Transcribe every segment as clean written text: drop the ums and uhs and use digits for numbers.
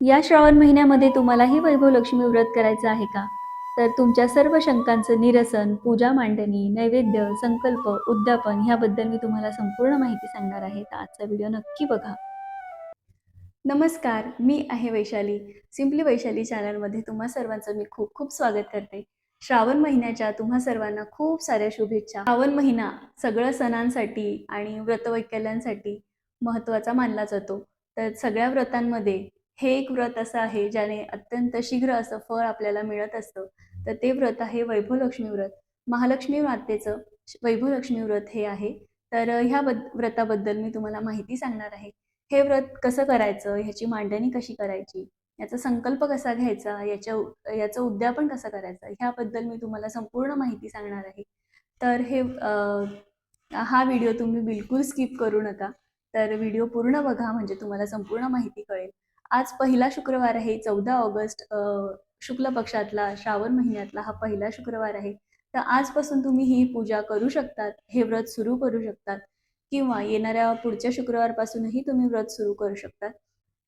या श्रावण महिन्यामध्ये तुम्हालाही वैभव लक्ष्मी व्रत करायचं आहे का? तर तुमच्या सर्व शंकांचं निरसन, पूजा मांडणी, नैवेद्य, संकल्प, उद्यापन ह्याबद्दल मी तुम्हाला संपूर्ण माहिती सांगणार आहे. तर आजचा व्हिडिओ नक्की बघा. नमस्कार, मी आहे वैशाली. सिम्पली वैशाली चॅनलमध्ये तुम्हा सर्वांचं मी खूप खूप स्वागत करते. श्रावण महिन्याच्या तुम्हा सर्वांना खूप साऱ्या शुभेच्छा. श्रावण महिना सगळं सणांसाठी आणि व्रतवैकल्यांसाठी महत्त्वाचा मानला जातो. तर सगळ्या व्रतांमध्ये हे एक व्रत असं आहे ज्याने अत्यंत शीघ्र असं फळ आपल्याला मिळत असतं. तर ते व्रत आहे वैभवलक्ष्मी व्रत. महालक्ष्मी मातेचं वैभवलक्ष्मी व्रत हे आहे. तर ह्या व्रताबद्दल मी तुम्हाला माहिती सांगणार आहे. हे व्रत कसं करायचं, ह्याची मांडणी कशी करायची, याचा संकल्प कसा घ्यायचा, याचं उद्यापन कसं करायचं, ह्याबद्दल मी तुम्हाला संपूर्ण माहिती सांगणार आहे. तर हा व्हिडिओ तुम्ही बिलकुल स्किप करू नका. तर व्हिडिओ पूर्ण बघा म्हणजे तुम्हाला संपूर्ण माहिती कळेल. आज पहिला शुक्रवार आहे 14 ऑगस्ट, शुक्ल पक्षातला श्रावण महिन्यातला हा पहिला शुक्रवार आहे. तर आजपासून तुम्ही ही पूजा करू शकतात, हे व्रत सुरू करू शकतात किंवा येणाऱ्या पुढच्या शुक्रवारपासूनही तुम्ही व्रत सुरू करू शकता.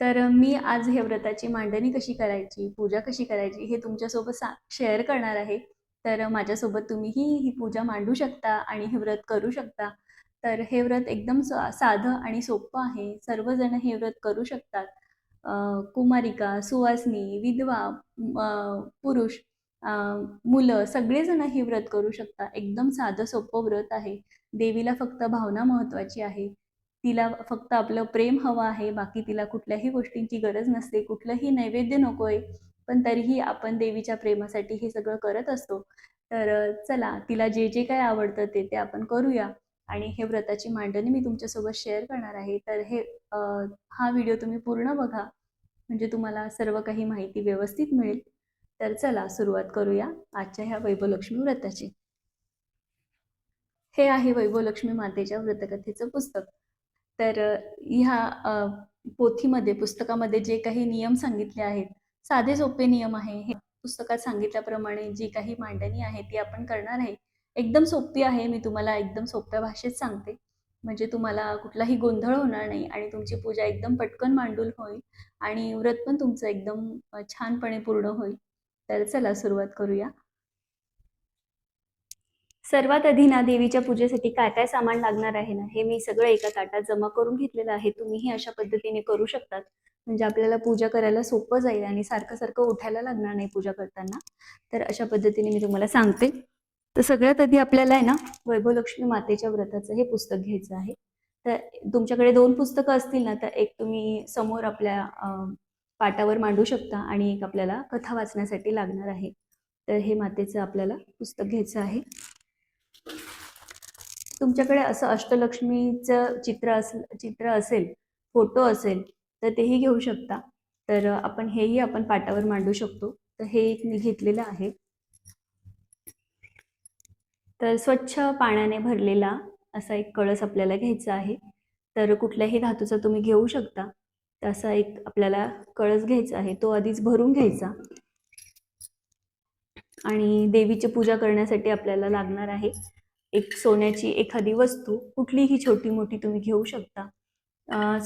तर मी आज हे व्रताची मांडणी कशी करायची, पूजा कशी करायची हे तुमच्यासोबत शेअर करणार आहे. तर माझ्यासोबत तुम्हीही ही पूजा मांडू शकता आणि हे व्रत करू शकता. तर हे व्रत एकदम साधं आणि सोपं आहे. सर्वजण हे व्रत करू शकतात. कुमारिका, सुवासिनी, विधवा, पुरुष, अ, मुलं सगळेजण हे व्रत करू शकता. एकदम साधं सोपं व्रत आहे. देवीला फक्त भावना महत्वाची आहे. तिला फक्त आपलं प्रेम हवं आहे. बाकी तिला कुठल्याही गोष्टींची गरज नसते. कुठलंही नैवेद्य नकोय. पण तरीही आपण देवीच्या प्रेमासाठी हे सगळं करत असतो. तर चला तिला जे जे काही आवडतं ते आपण करूया. आणि हे व्रताची मांडणी मी तुमच्यासोबत शेअर करणार आहे. तर अ, हा व्हिडिओ तुम्ही पूर्ण बघा म्हणजे तुम्हाला सर्व काही माहिती व्यवस्थित मिळेल. तर चला सुरुवात करूया आजच्या ह्या वैभवलक्ष्मी व्रताची. हे आहे वैभवलक्ष्मी मातेच्या व्रतकथेचं पुस्तक. तर ह्या पोथीमध्ये, पुस्तकामध्ये जे काही नियम सांगितले आहेत, साधे सोपे नियम आहे. हे पुस्तकात सांगितल्याप्रमाणे जी काही मांडणी आहे ती आपण करणार आहे. एकदम सोपी आहे. मी तुम्हाला एकदम सोप्या भाषेत सांगते. म्हणजे तुम्हाला कुठलाही गोंधळ होणार नाही आणि तुमची पूजा एकदम पटकन मांडून होईल आणि व्रत पण तुमचं एकदम छानपणे पूर्ण होईल. तर चला सुरुवात करूया. सर्वात आधी ना देवीच्या पूजेसाठी काय काय सामान लागणार आहे ना, हे मी सगळं एका ताटात जमा करून घेतलेलं आहे. तुम्हीही अशा पद्धतीने करू शकतात. म्हणजे आपल्याला पूजा करायला सोपं जाईल आणि सारखं सारखं उठायला लागणार नाही पूजा करताना. तर अशा पद्धतीने मी तुम्हाला सांगते. तर सगळ्यात आधी आपल्याला आहे ना, वैभवलक्ष्मी मातेच्या व्रताचं हे पुस्तक घ्यायचं आहे. तर तुमच्याकडे 2 पुस्तकं असतील ना, तर एक तुम्ही समोर आपल्या पाटावर मांडू शकता आणि एक आपल्याला कथा वाचण्यासाठी लागणार आहे. तर हे मातेचं आपल्याला पुस्तक घ्यायचं आहे. तुमच्याकडे असं अष्टलक्ष्मीचं चित्र असेल, फोटो असेल, तर तेही घेऊ शकता. तर आपण हेही आपण पाटावर मांडू शकतो. तर हे एक मी घेतलेलं आहे. तर स्वच्छ पाण्याने भरलेला असा एक कळस आपल्याला घ्यायचा आहे. तर कुठल्याही धातूचा तुम्ही घेऊ शकता. तर असा एक आपल्याला कळस घ्यायचा आहे. तो आधीच भरून घ्यायचा. आणि देवीची पूजा करण्यासाठी आपल्याला लागणार आहे एक सोन्याची एखादी वस्तू, कुठलीही छोटी मोठी तुम्ही घेऊ शकता.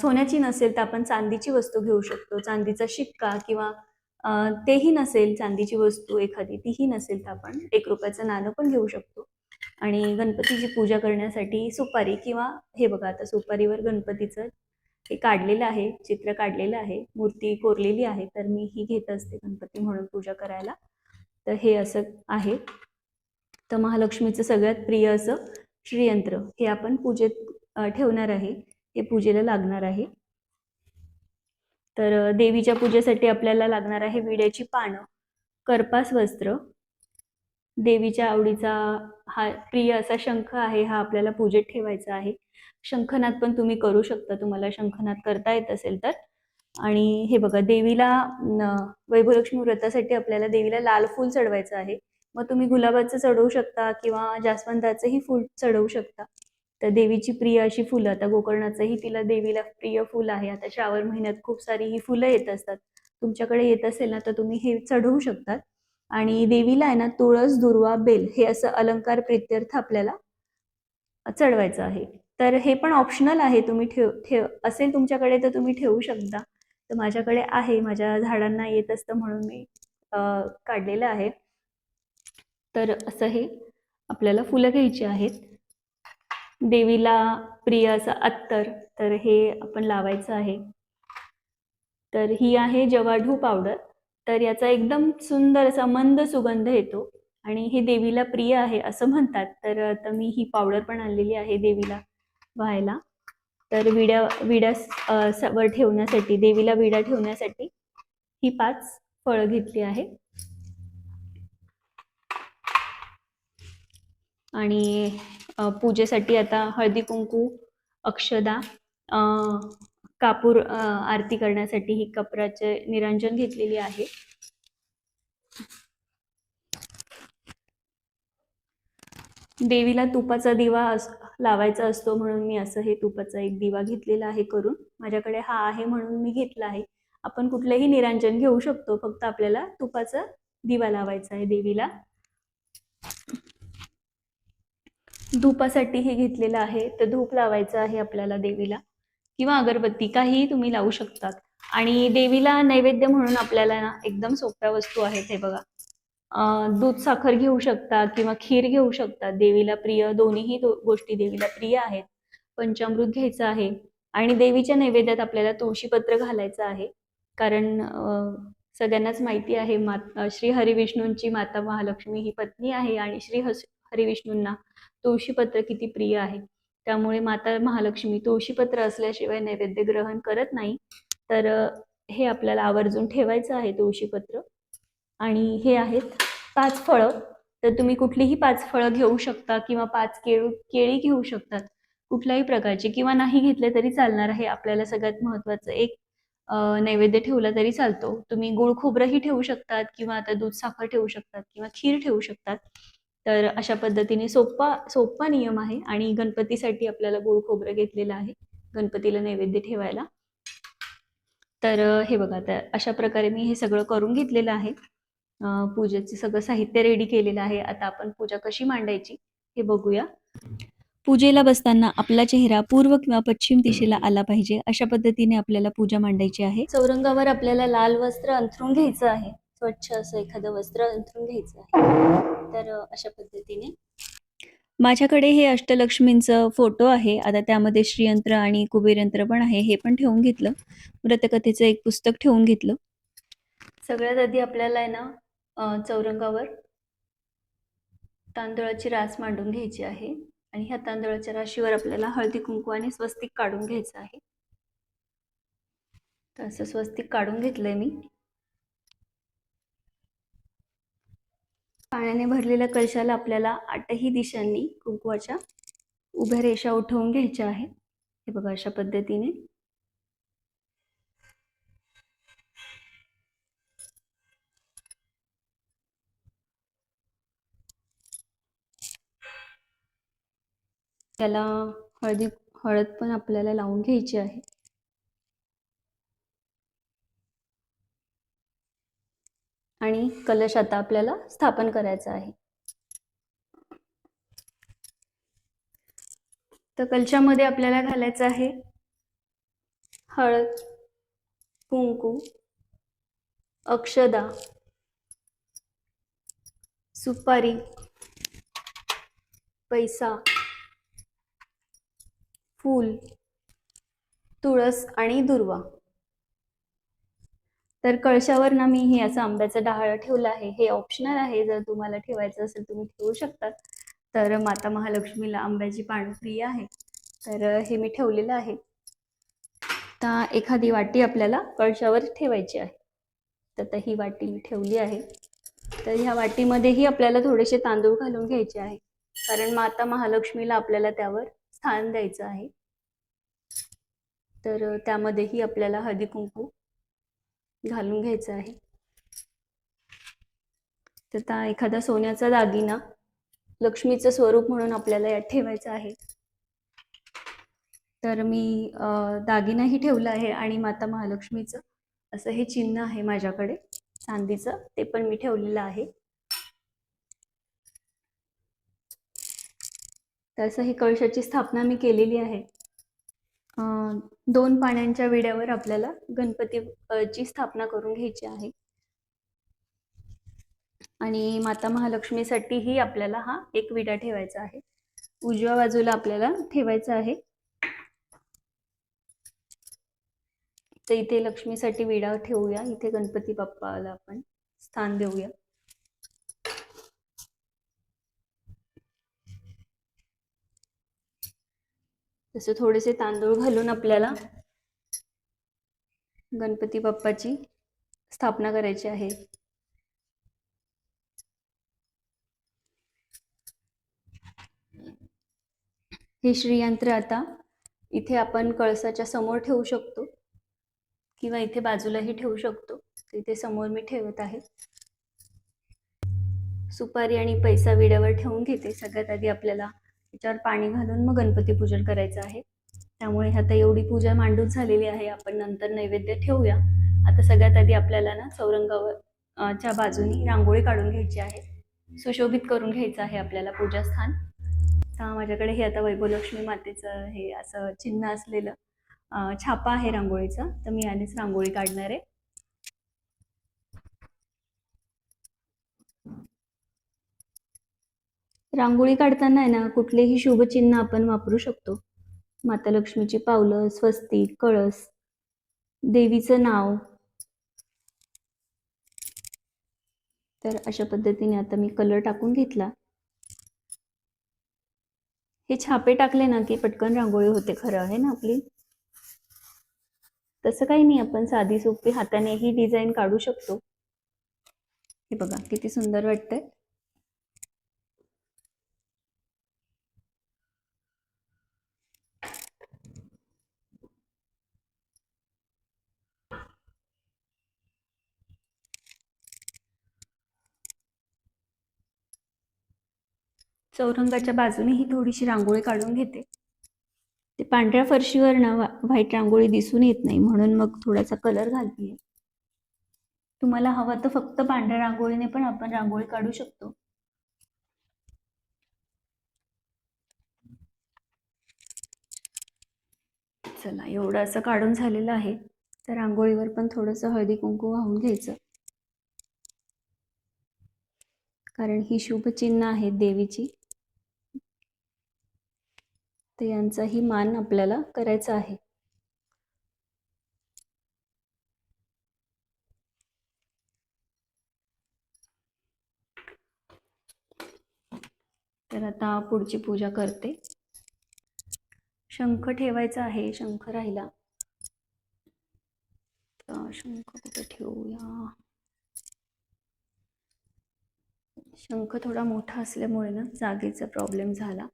सोन्याची नसेल तर आपण चांदीची वस्तू घेऊ शकतो. चांदीचा शिक्का किंवा तेही नसेल चांदीची वस्तू एखादी तीही नसेल तर आपण ₹1 नाणं पण घेऊ शकतो. आणि गणपतीची पूजा करण्यासाठी सुपारी किंवा हे बघा आता सुपारीवर गणपतीचं हे काढलेलं आहे, चित्र काढलेलं आहे, मूर्ती कोरलेली आहे. तर मी ही घेत असते गणपती म्हणून पूजा करायला. तर हे असं आहे. तर महालक्ष्मीचं सगळ्यात प्रिय असं श्रीयंत्र हे आपण पूजेत ठेवणार आहे. हे पूजेला लागणार आहे. तर देवीच्या पूजेसाठी आपल्याला लागणार आहे विड्याची पानं, करपास वस्त्र, देवीच्या आवडीचा हा प्रिय असा शंख आहे, हा आपल्याला पूजेत ठेवायचा आहे. शंखनाद पण तुम्ही करू शकता, तुम्हाला शंखनाद करता येत असेल तर. आणि हे बघा देवीला वैभवलक्ष्मी व्रतासाठी आपल्याला देवीला लाल फूल चढवायचं आहे. मग तुम्ही गुलाबाचं चढवू शकता किंवा जास्वंदाचंही फूल चढवू शकता. तर देवीची प्रिय अशी फुलं, आता गोकर्णाचंही तिला देवीला प्रिय फुल आहे. आता श्रावण महिन्यात खूप सारी ही फुलं येत असतात. तुमच्याकडे येत असेल ना तर तुम्ही हे चढवू शकतात. आणि देवीला आहे ना तुळस, दुर्वा, बेल हे असं अलंकार प्रित्यर्थ आपल्याला चढवायचं आहे. तर हे पण ऑप्शनल आहे. तुम्ही ठेव ठेव असेल तुमच्याकडे तर तुम्ही ठेवू शकता. तर माझ्याकडे आहे, माझ्या झाडांना येत असतं म्हणून मी काढलेलं आहे. तर असं हे आपल्याला फुलं घ्यायची आहेत. देवीला प्रिय असं अत्तर, तर हे आपण लावायचं आहे. तर ही आहे जवाढू पावडर. तर याचा एकदम सुंदर असा मंद सुगंध येतो आणि हे देवीला प्रिय आहे असं म्हणतात. तर आता मी ही पावडर पण आणलेली आहे देवीला व्हायला. तर वर ठेवण्यासाठी, देवीला विडा ठेवण्यासाठी ही 5 फळं घेतली आहे. आणि पूजेसाठी आता हळदी कुंकू, अक्षदा, कापूर, आरती करण्यासाठी ही कपराचे निरांजन घेतलेली आहे. देवीला तुपाचा दिवा लावायचा असतो म्हणून मी असं हे तुपाचा एक दिवा घेतलेला आहे करून. माझ्याकडे हा आहे म्हणून मी घेतला आहे. आपण कुठलेही निरांजन घेऊ शकतो, फक्त आपल्याला तुपाचा दिवा लावायचा आहे देवीला. धूपासाठी हे घेतलेलं आहे, तर धूप लावायचं आहे आपल्याला देवीला, किंवा अगरबत्ती काहीही तुम्ही लावू शकतात. आणि देवीला नैवेद्य म्हणून आपल्याला ना एकदम सोप्या वस्तू आहेत. हे बघा, दूध साखर घेऊ शकता किंवा खीर घेऊ शकता. देवीला प्रिय दोन्हीही गोष्टी देवीला प्रिय आहेत. पंचामृत घ्यायचं आहे आणि देवीच्या नैवेद्यात आपल्याला तुळशीपत्र घालायचं आहे. कारण सगळ्यांनाच माहिती आहे, श्री हरिविष्णूंची माता महालक्ष्मी ही पत्नी आहे आणि श्री हरिविष्णूंना तुळशीपत्र किती प्रिय आहे. त्यामुळे माता महालक्ष्मी तुळशीपत्र असल्याशिवाय नैवेद्य ग्रहण करत नाही. तर हे आपल्याला आवर्जून ठेवायचं आहे तुळशीपत्र. आणि हे आहेत 5 फळं. तर तुम्ही कुठलीही 5 फळं घेऊ शकता किंवा 5 केळी घेऊ शकतात, कुठल्याही प्रकारची, किंवा नाही घेतले तरी चालणार आहे. आपल्याला सगळ्यात महत्त्वाचं एक नैवेद्य ठेवला तरी चालतो. तुम्ही गुळ खोबरंही ठेवू शकतात किंवा आता दूध साखर ठेवू शकतात किंवा खीर ठेवू शकतात. तर अशा पद्धतीने सोप्पा नियम आहे. आणि गणपतीसाठी आपल्याला गुळ खोबरं घेतलेलं आहे गणपतीला नैवेद्य ठेवायला. तर हे बघा, तर अशा प्रकारे मी हे सगळं करून घेतलेलं आहे. पूजेचे सगळं साहित्य रेडी केलेलं आहे. आता आपण पूजा कशी मांडायची हे बघूया. पूजेला बसताना आपला चेहरा पूर्व किंवा पश्चिम दिशेला आला पाहिजे, अशा पद्धतीने आपल्याला पूजा मांडायची आहे. चौरंगावर आपल्याला लाल वस्त्र अंथरून घ्यायचं आहे. स्वच्छ असं एखादं वस्त्र अंथरून घ्यायचं आहे. तर अशा पद्धतीने माझ्याकडे हे अष्टलक्ष्मींचं फोटो आहे. आता त्यामध्ये श्रीयंत्र आणि कुबेरयंत्र पण आहे, हे पण ठेवून घेतलं. व्रतकथेचं एक पुस्तक ठेवून घेतलं. सगळ्यात आधी आपल्याला आहे ना चौरंगावर तांदळाची रास मांडून घ्यायची आहे. आणि ह्या तांदळाच्या राशीवर आपल्याला हळदी कुंकू आणि स्वस्तिक काढून घ्यायचं आहे. तर असं स्वस्तिक काढून घेतलंय मी. पाण्याने भरलेल्या कलशाला आपल्याला 8ही दिशांनी कुंकवाच्या उभ्या रेषा उठवून घ्यायच्या आहेत. हे बघा, अशा पद्धतीने. त्याला हळद पण आपल्याला लावून घ्यायची आहे. आणि कलश आता आपल्याला स्थापन करायचा आहे. तर कलशामध्ये आपल्याला घालायचं आहे हळद, कुंकू, अक्षदा, सुपारी, पैसा, फूल, तुळस आणि दुर्वा. तर कळशावर ना मी हे असं आंब्याचं डहाळ ठेवलं आहे. हे ऑप्शनल आहे, जर तुम्हाला ठेवायचं असेल तुम्ही ठेवू शकतात. तर माता महालक्ष्मीला आंब्याची पानं प्रिय आहे, तर हे मी ठेवलेलं आहे. आता एखादी वाटी आपल्याला कळशावर ठेवायची आहे. तर ही वाटी मी ठेवली आहे. तर ह्या वाटीमध्येही आपल्याला थोडेसे तांदूळ घालून घ्यायचे आहे, कारण माता महालक्ष्मीला आपल्याला त्यावर स्थान द्यायचं आहे. तर त्यामध्येही आपल्याला हळदी कुंकू घालून घ्यायचं आहे. तर आता एखादा सोन्याचा दागिना लक्ष्मीचं स्वरूप म्हणून आपल्याला यात ठेवायचं आहे. तर मी दागिनाही ठेवला आहे आणि माता महालक्ष्मीचं असं हे चिन्ह आहे माझ्याकडे चांदीचं, ते पण मी ठेवलेलं आहे. तर असं ही कळशाची स्थापना मी केलेली आहे. 2 पाण्यांच्या विड्यावर आपल्याला गणपती ची स्थापना करून घ्यायची आहे. आणि माता महालक्ष्मीसाठीही आपल्याला हा एक विडा ठेवायचा आहे. उजव्या बाजूला आपल्याला ठेवायचा आहे. तर इथे लक्ष्मीसाठी विडा ठेवूया. इथे गणपती बाप्पाला आपण स्थान देऊया. तसे थोडेसे तांदूळ घालून आपल्याला गणपती बाप्पाची स्थापना करायची आहे. हे श्रीयंत्र आता इथे आपण कळसाच्या समोर ठेवू शकतो किंवा इथे बाजूलाही ठेवू शकतो. इथे समोर मी ठेवत आहे. सुपारी आणि पैसा विड्यावर ठेवून घेते. सगळ्यात आधी आपल्याला त्याच्यावर पाणी घालून मग गणपती पूजन करायचं आहे. त्यामुळे आता एवढी पूजा मांडून झालेली आहे. आपण नंतर नैवेद्य ठेवूया. आता सगळ्यात आधी आपल्याला ना चौरंगावर च्या बाजूनी रांगोळी काढून घ्यायची आहे. सुशोभित करून घ्यायचं आहे आपल्याला पूजास्थान. तर माझ्याकडे हे आता वैभवलक्ष्मी मातेचं हे असं चिन्ह असलेलं छापा आहे रांगोळीचा. तर मी यानेच रांगोळी काढणार आहे. रांगोळी काढताना आहे ना कुठलेही शुभचिन्ह आपण वापरू शकतो. माता लक्ष्मीची पावलं, स्वस्तिक, कळस, देवीचं नाव. तर अशा पद्धतीने आता मी कलर टाकून घेतला. हे छापे टाकले ना की पटकन रांगोळी होते. खरं आहे ना आपली. तसं काही नाही, आपण साधी सोपी हातानेही डिझाईन काढू शकतो. हे बघा किती सुंदर वाटतंय. चौरंगाच्या बाजूने ही थोडीशी रांगोळी काढून घेते. ते पांढऱ्या फरशीवर ना व्हाईट रांगोळी दिसून येत नाही, म्हणून मग थोडासा कलर घालते. तुम्हाला हवा तर फक्त पांढऱ्या रांगोळीने पण आपण रांगोळी काढू शकतो. चला, एवढं असं काढून झालेलं आहे. तर रांगोळीवर पण थोडंसं हळदी कुंकू वाहून घ्यायचं, कारण ही शुभचिन्ह आहेत देवीची. तर यांचाही मान आपल्याला करायचा आहे. तर आता पुढची पूजा करते. शंख ठेवायचा आहे. शंख राहिला. शंख कुठे ठेवूया. शंख थोडा मोठा असल्यामुळे ना जागेचा प्रॉब्लेम झाला.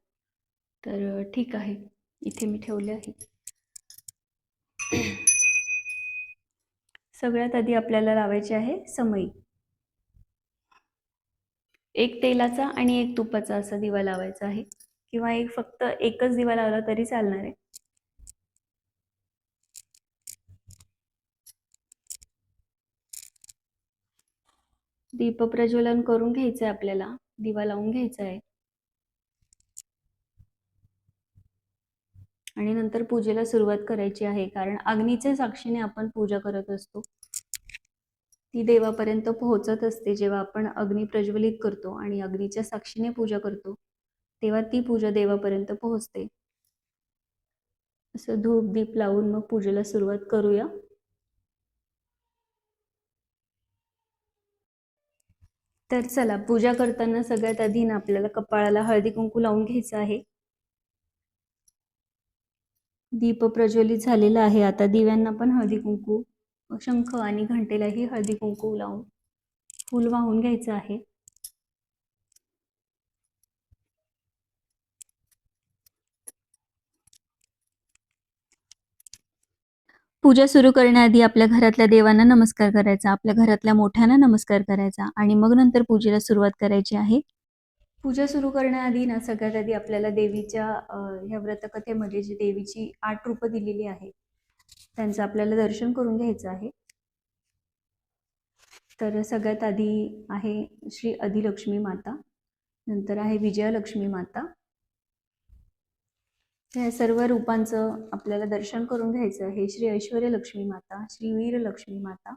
तर ठीक आहे, इथे मी ठेवले आहे. सगळ्यात आधी आपल्याला लावायचे आहे समई. एक तेलाचा आणि एक तुपाचा असा दिवा लावायचा आहे, किंवा फक्त एकच दिवा लावला तरी चालणार आहे. दीप प्रज्वलन करून घ्यायचं आहे आपल्याला. दिवा लावून घ्यायचा आहे आणि नंतर पूजेला सुरुवात करायची आहे. कारण अग्नीच्या साक्षीने आपण पूजा करत असतो. ती देवापर्यंत पोहोचत असते. जेव्हा आपण अग्नी प्रज्वलित करतो आणि अग्नीच्या साक्षीने पूजा करतो, तेव्हा ती पूजा देवापर्यंत पोहोचते. असं धूप दीप लावून मग पूजेला सुरुवात करूया. तर चला, पूजा करताना सगळ्यात आधी ना आपल्याला कपाळाला हळदी कुंकू लावून घ्यायचं आहे. दीप प्रज्वलित झालेला आहे. आता दिव्यांना पण हळदी कुंकू, शंख आणि घंटेलाही हळदी कुंकू लावून फूल वाहून घ्यायचं आहे. पूजा सुरू करण्याआधी आपल्या घरातल्या देवांना नमस्कार करायचा, आपल्या घरातल्या मोठ्यांना नमस्कार करायचा आणि मग नंतर पूजेला सुरुवात करायची आहे. पूजा सुरू करण्याआधी ना सगळ्यात आधी आपल्याला देवीच्या ह्या व्रतकथेमध्ये जी देवीची 8 रूपं दिलेली आहे त्यांचं आपल्याला दर्शन करून घ्यायचं आहे. तर सगळ्यात आधी आहे श्री अधिलक्ष्मी माता, नंतर आहे विजयालक्ष्मी माता, या सर्व रूपांचं आपल्याला दर्शन करून घ्यायचं आहे. श्री ऐश्वर्य लक्ष्मी माता, श्री वीर लक्ष्मी माता,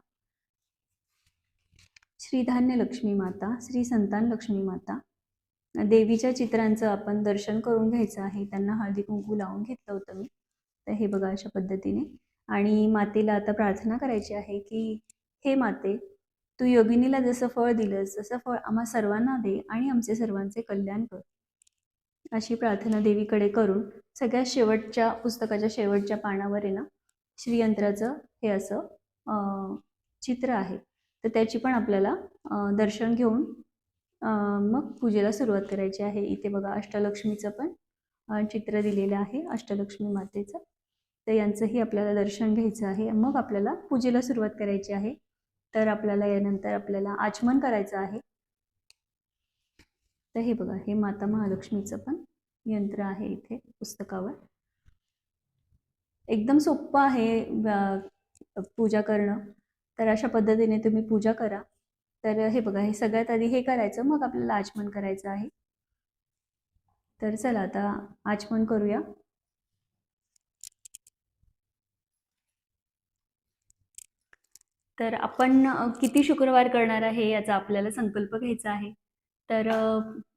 श्री धान्य लक्ष्मी माता, श्री संतान लक्ष्मी माता. देवीच्या चित्रांचं आपण दर्शन करून घ्यायचं आहे. त्यांना हळदी कुंकू लावून घेतलं होतं मी. तर हे बघा अशा पद्धतीने. आणि मातेला आता प्रार्थना करायची आहे की हे माते, तू योगिनीला जसं फळ दिलंस तसं फळ आम्हा सर्वांना दे आणि आमचे सर्वांचे कल्याण कर. अशी प्रार्थना देवीकडे करून सगळ्यात शेवटच्या पुस्तकाच्या शेवटच्या पानावर आहे ना श्रीयंत्राचं हे असं चित्र आहे. तर त्याची पण आपल्याला दर्शन घेऊन मग पूजेला सुरुवात करायची आहे. इथे बघा अष्टलक्ष्मीचं पण चित्र दिलेलं आहे, अष्टलक्ष्मी मातेचं. तर यांचंही आपल्याला दर्शन घ्यायचं आहे. मग आपल्याला पूजेला सुरुवात करायची आहे. तर आपल्याला यानंतर आपल्याला आचमन करायचं आहे. तर हे बघा, हे माता महालक्ष्मीचं पण यंत्र आहे इथे पुस्तकावर. एकदम सोपं आहे पूजा करणं. तर अशा पद्धतीने तुम्ही पूजा करा. तर हे बघा, हे सगळ्यात आधी हे करायचं, मग आपल्याला आचमन करायचं आहे. तर चला आता आचमन करूया. तर आपण किती शुक्रवार करणार आहे याचा आपल्याला संकल्प घ्यायचा आहे. तर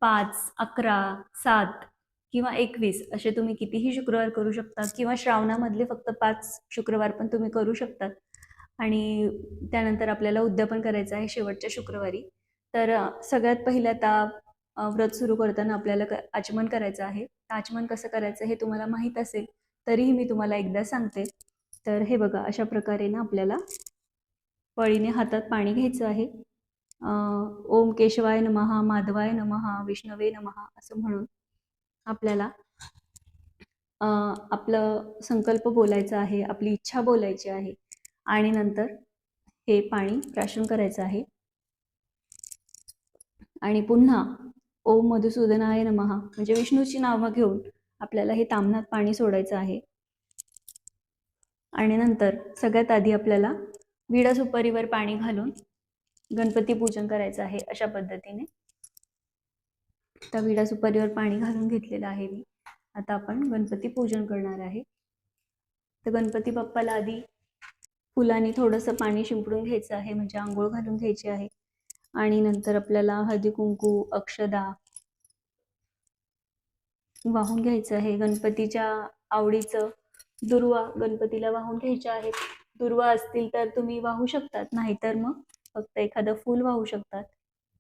5, 11, 7 किंवा 21 असे तुम्ही कितीही शुक्रवार करू शकता, किंवा श्रावणामधले फक्त 5 शुक्रवार पण तुम्ही करू शकतात. आणि त्यानंतर आपल्याला उद्यापन करायचं आहे शेवटच्या शुक्रवारी. तर सगळ्यात पहिलं आता व्रत सुरू करताना आपल्याला आचमन करायचं आहे. आचमन कसं करायचं हे तुम्हाला माहीत असेल, तरीही मी तुम्हाला एकदा सांगते. तर हे बघा, अशा प्रकारे ना आपल्याला पळीने हातात पाणी घ्यायचं आहे. ओम केशवाय नमः, माधवाय नमः, विष्णवे नमः असं म्हणून आपल्याला आपलं संकल्प बोलायचा आहे, आपली इच्छा बोलायची आहे. आणि नंतर हे पाणी प्राशन करायचं आहे. आणि पुन्हा ओम मधुसूदनाय नमः म्हणजे विष्णूची नावं घेऊन आपल्याला हे ताम्हणात पाणी सोडायचं आहे. आणि नंतर सगळ्यात आधी आपल्याला विडा सुपारीवर पाणी घालून गणपती पूजन करायचं आहे. अशा पद्धतीने त्या विडा सुपारीवर पाणी घालून घेतलेलं आहे मी. आता आपण गणपती पूजन करणार आहे. तर गणपती बाप्पाला आधी फुलांनी थोडंसं पाणी शिंपडून घ्यायचं आहे, म्हणजे आंघोळ घालून घ्यायची आहे. आणि नंतर आपल्याला हळदी कुंकू, अक्षदा वाहून घ्यायचं आहे. गणपतीच्या आवडीचं दुर्वा गणपतीला वाहून घ्यायच्या आहेत. दुर्वा असतील तर तुम्ही वाहू शकतात, नाहीतर मग फक्त एखादं फूल वाहू शकतात.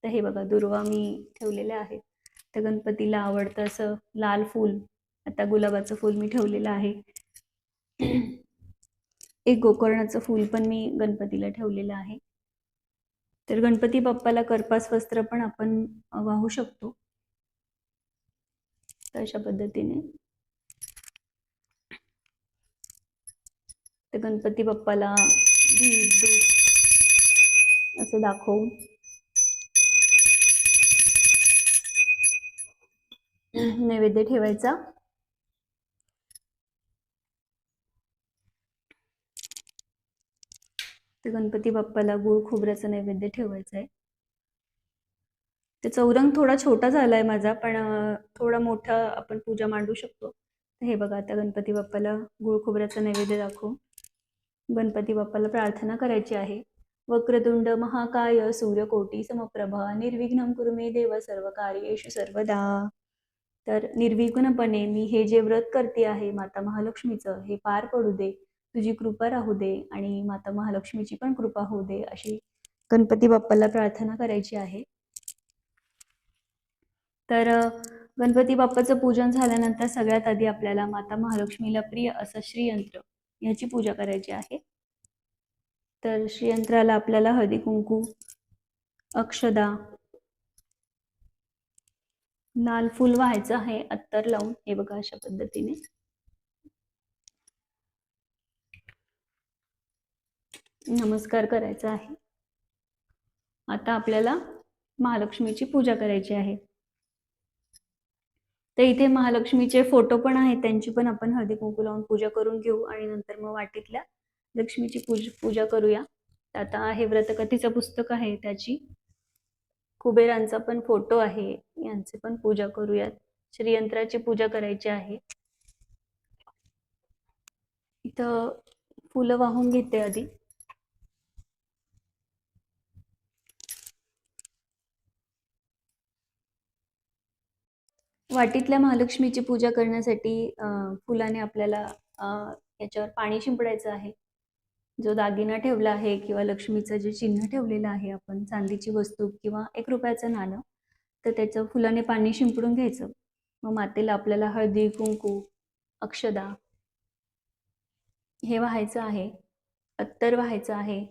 तर हे बघा, दुर्वा मी ठेवलेले आहेत. तर गणपतीला आवडतं असं लाल फूल, आता गुलाबाचं फूल मी ठेवलेलं आहे. एक गोकर्णाचं फूल पण मी गणपतीला ठेवलेलं आहे. तर गणपती बाप्पाला करपास वस्त्र पण आपण वाहू शकतो. तर अशा पद्धतीने तर गणपती बाप्पाला दीप दूध असं दाखवून नैवेद्य ठेवायचा. तर गणपती बाप्पाला गुळ खोबऱ्याचा नैवेद्य ठेवायचा आहे. ते चौरंग थोडा छोटा झालाय माझा, पण थोडा मोठा आपण पूजा मांडू शकतो. तर हे बघा, आता गणपती बाप्पाला गुळ खोबऱ्याचा नैवेद्य दाखवून गणपती बाप्पाला प्रार्थना करायची आहे. वक्रतुंड महाकाय सूर्यकोटी समप्रभा निर्विघ्नं कुरु मे देव सर्व कार्येषु सर्वदा. तर निर्विघ्नपणे मी हे जे व्रत करते आहे माता महालक्ष्मीचं, हे पार पडू दे, तुझी कृपा राहू दे आणि माता महालक्ष्मीची पण कृपा होऊ दे, अशी गणपती बाप्पाला प्रार्थना करायची आहे. तर गणपती बाप्पाचं पूजन झाल्यानंतर सगळ्यात आधी आपल्याला माता महालक्ष्मीला प्रिय असं श्रीयंत्र याची पूजा करायची आहे. तर श्रीयंत्राला आपल्याला हळदी कुंकू, अक्षदा, लाल फूल व्हायचं आहे अत्तर लावून. हे बघा, अशा पद्धतीने नमस्कार करायचा आहे. आता आपल्याला महालक्ष्मीची पूजा करायची आहे. तर इथे महालक्ष्मीचे फोटो पण आहेत, त्यांची पण आपण हळदी कुंकू लावून पूजा करून घेऊ आणि नंतर मग वाटीतल्या लक्ष्मीची पूजा करूया. आता हे व्रतकथेचं पुस्तक आहे, त्याची कुबेरांचा पण फोटो आहे, यांचे पण पूजा करूयात. श्रीयंत्राची पूजा करायची आहे. इथं फुलं वाहून घेते आधी. वाटीतल्या महालक्ष्मीची पूजा करण्यासाठी फुलाने आपल्याला याच्यावर पाणी शिंपडायचं आहे. जो दागिना ठेवला आहे किंवा लक्ष्मीचं जे चिन्ह ठेवलेलं आहे आपण, चांदीची वस्तू किंवा ₹1 नाणं, तर त्याचं फुलाने पाणी शिंपडून घ्यायचं. मग मातेला आपल्याला हळदी, कुंकू, अक्षदा हे वाहायचं आहे. अत्तर वाहायचं आहे.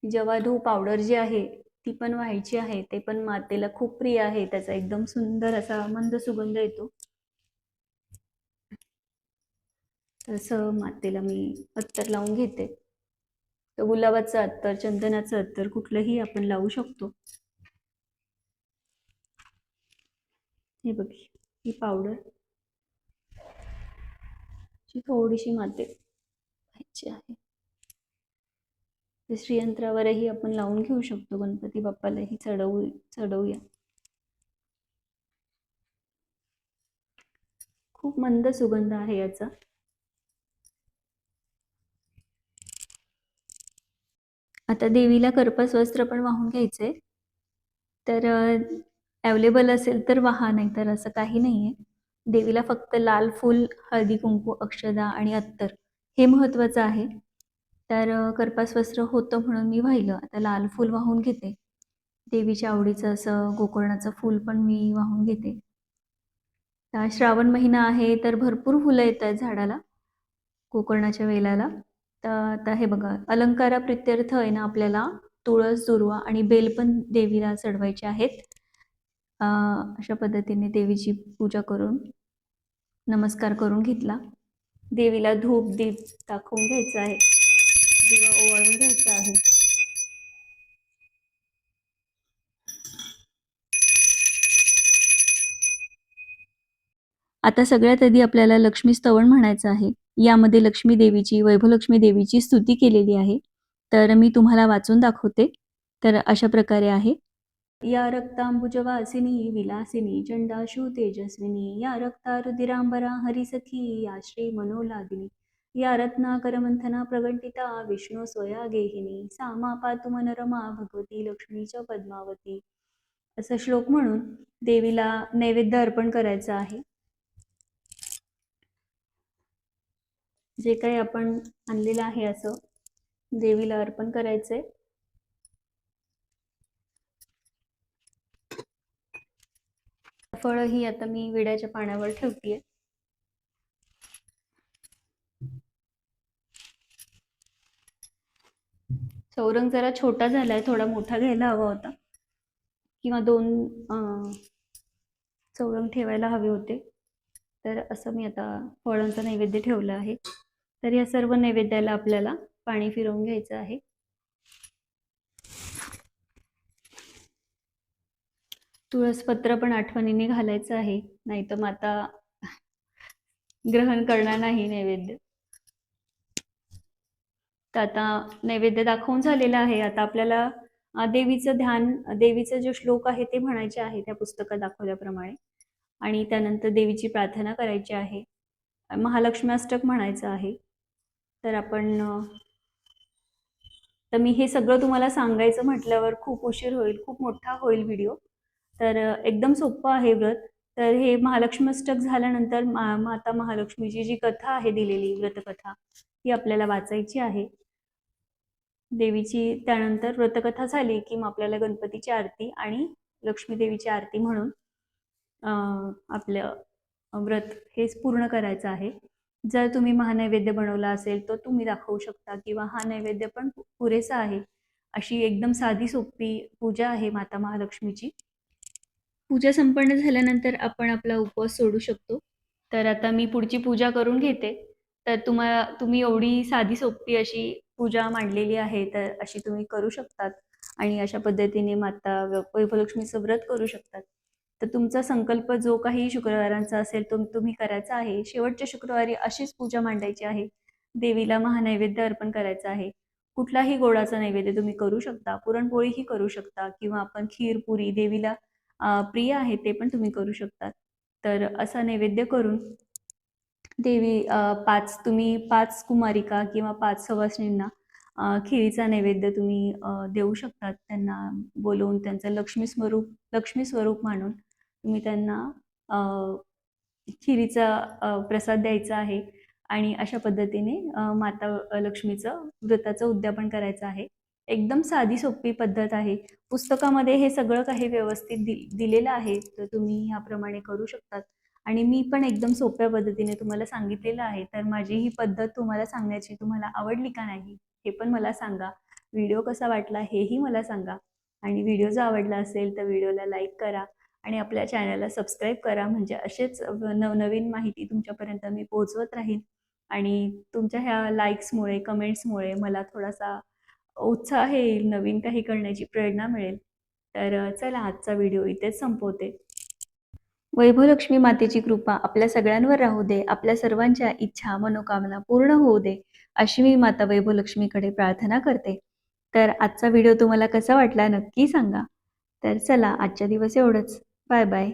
जवाधू पावडर जी आहे ती पण व्हायची आहे. ते पण मातेला खूप प्रिय आहे. त्याचा एकदम सुंदर असा मंद सुगंध येतो. तसं मातेला मी अत्तर लावून घेते. तर गुलाबाचं अत्तर, चंदनाचं अत्तर कुठलंही आपण लावू शकतो. हे बघी, ही पावडर थोडीशी माते व्हायची आहे. श्रीयंत्रावरही आपण लावून घेऊ शकतो. गणपती बाप्पालाही चढवूया. खूप मंद सुगंध आहे याचा. आता देवीला कर्पस वस्त्र पण वाहून घ्यायचंय. तर अवेलेबल असेल तर वाहा, नाही तर असं काही नाहीये. देवीला फक्त लाल फूल, हळदी कुंकू, अक्षदा आणि अत्तर हे महत्वाचं आहे. तर कर्पास वस्त्र होतं म्हणून मी वाहिलं. आता लाल फूल वाहून घेते. देवीच्या आवडीचं असं गोकर्णाचं फूल पण मी वाहून घेते. श्रावण महिना आहे तर भरपूर फुलं येत आहेत झाडाला, गोकर्णाच्या वेलाला. तर आता हे बघा, अलंकाराप्रित्यर्थ आहे ना आपल्याला तुळस, दुर्वा आणि बेल पण देवीला चढवायचे आहेत. अशा पद्धतीने देवीची पूजा करून नमस्कार करून घेतला. देवीला धूप दीप दाखवून घ्यायचा आहे. दिवा ओवाळून घ्यायचा आहे. आता सगळ्यात आधी आपल्याला लक्ष्मी स्तवन म्हणायचं आहे. यामध्ये लक्ष्मी देवीची, वैभवलक्ष्मी देवीची स्तुती केलेली आहे. तर मी तुम्हाला वाचून दाखवते. तर अशा प्रकारे आहे. या रक्तांबुजवासिनी विलासिनी चंडाशु तेजस्विनी, या रक्ता रुधिरांबरा हरिसखी, या श्री मनोलादिनी, या रत्नाकरमंथना प्रगटिता विष्णू स्वया गेहिनी, सामा पातु मनरमा भगवती लक्ष्मी च पद्मावती. असा श्लोक म्हणून देवीला नैवेद्य अर्पण करायचं आहे. जे काही आपण आणलेलं आहे असं देवीला अर्पण करायचंय. फळं ही आता मी विड्याच्या पाण्यावर ठेवतीये. चौरंग जरा छोटा झालाय, थोडा मोठा घ्यायला हवा होता, किंवा 2 चौरंग ठेवायला हवे होते. तर असं मी आता फळांचा नैवेद्य ठेवला आहे. तर या सर्व नैवेद्याला आपल्याला पाणी फिरवून घ्यायचं आहे. तुळसपत्र पण आठवणीने घालायचं आहे, नाही तर माता ग्रहण करणार नाही नैवेद्य. तर आता नैवेद्य दाखवून झालेला आहे. आता आपल्याला देवीचं ध्यान, देवीचा जो श्लोक आहे ते म्हणायचे आहे त्या पुस्तकात दाखवल्याप्रमाणे, आणि त्यानंतर देवीची प्रार्थना करायची आहे. महालक्ष्मी अष्टक म्हणायचं आहे. तर आपण तर मी हे सगळं तुम्हाला सांगायचं म्हटल्यावर खूप उशीर होईल, खूप मोठा होईल व्हिडिओ. तर एकदम सोपं आहे व्रत. तर हे महालक्ष्मी अष्टक झाल्यानंतर माता महालक्ष्मीची जी कथा आहे दिलेली व्रतकथा, ती आपल्याला वाचायची आहे. देवीची त्यानंतर व्रतकथा झाली की मग आपल्याला गणपतीची आरती आणि लक्ष्मी देवीची आरती म्हणून आपलं व्रत हे पूर्ण करायचं आहे. जर तुम्ही महानैवेद्य बनवला असेल तर तुम्ही दाखवू शकता, किंवा हा नैवेद्य पण पुरेसा आहे. अशी एकदम साधी सोपी पूजा आहे माता महालक्ष्मीची. पूजा संपन्न झाल्यानंतर आपण आपला उपवास सोडू शकतो. तर आता मी पुढची पूजा करून घेते. तर तुम्ही एवढी साधी सोपी अशी पूजा मांडलेली आहे, तर अशी तुम्ही करू शकतात आणि अशा पद्धतीने माता वैभवलक्ष्मीचं व्रत करू शकतात. तर तुमचा संकल्प जो काही शुक्रवारांचा असेल तो तुम्ही करायचा आहे. शेवटच्या शुक्रवारी अशीच पूजा मांडायची आहे. देवीला महानैवेद्य अर्पण करायचं आहे. कुठलाही गोडाचा नैवेद्य तुम्ही करू शकता. पुरणपोळीही करू शकता, किंवा आपण खीर, पुरी देवीला प्रिय आहे ते पण तुम्ही करू शकता. तर असा नैवेद्य करून देवी 5 तुम्ही 5 कुमारिका किंवा 5 सवासणींना खिरीचा नैवेद्य तुम्ही देऊ शकतात. त्यांना बोलवून त्यांचं लक्ष्मी स्वरूप मानून तुम्ही त्यांना अ, खिरीचा प्रसाद द्यायचा आहे आणि अशा पद्धतीने माता लक्ष्मीचं व्रताचं उद्यापन करायचं आहे. एकदम साधी सोपी पद्धत आहे. पुस्तकामध्ये हे सगळं काही व्यवस्थित दिलेलं आहे, तर तुम्ही ह्याप्रमाणे करू शकतात. आणि मी पण एकदम सोप्या पद्धतीने तुम्हाला सांगितलेलं आहे. तर माझी ही पद्धत तुम्हाला सांगण्याची तुम्हाला आवडली का नाही, हे पण मला सांगा. व्हिडिओ कसा वाटला हेही मला सांगा. आणि व्हिडिओ जर आवडला असेल तर व्हिडिओला लाईक करा आणि आपल्या चॅनलला सबस्क्राईब करा. म्हणजे असेच नवनवीन माहिती तुमच्यापर्यंत मी पोहोचवत राहीन. आणि तुमच्या ह्या लाईक्समुळे, कमेंट्समुळे मला थोडासा उत्साह येईल, नवीन काही करण्याची प्रेरणा मिळेल. तर चला आजचा व्हिडिओ इथेच संपवते. वैभवलक्ष्मी मातेची कृपा आपल्या सगळ्यांवर राहू दे. आपल्या सर्वांच्या इच्छा, मनोकामना पूर्ण होऊ दे, अशी मी माता वैभवलक्ष्मीकडे प्रार्थना करते. तर आजचा व्हिडिओ तुम्हाला कसा वाटला नक्की सांगा. तर चला आजच्या दिवस एवढंच. Bye bye.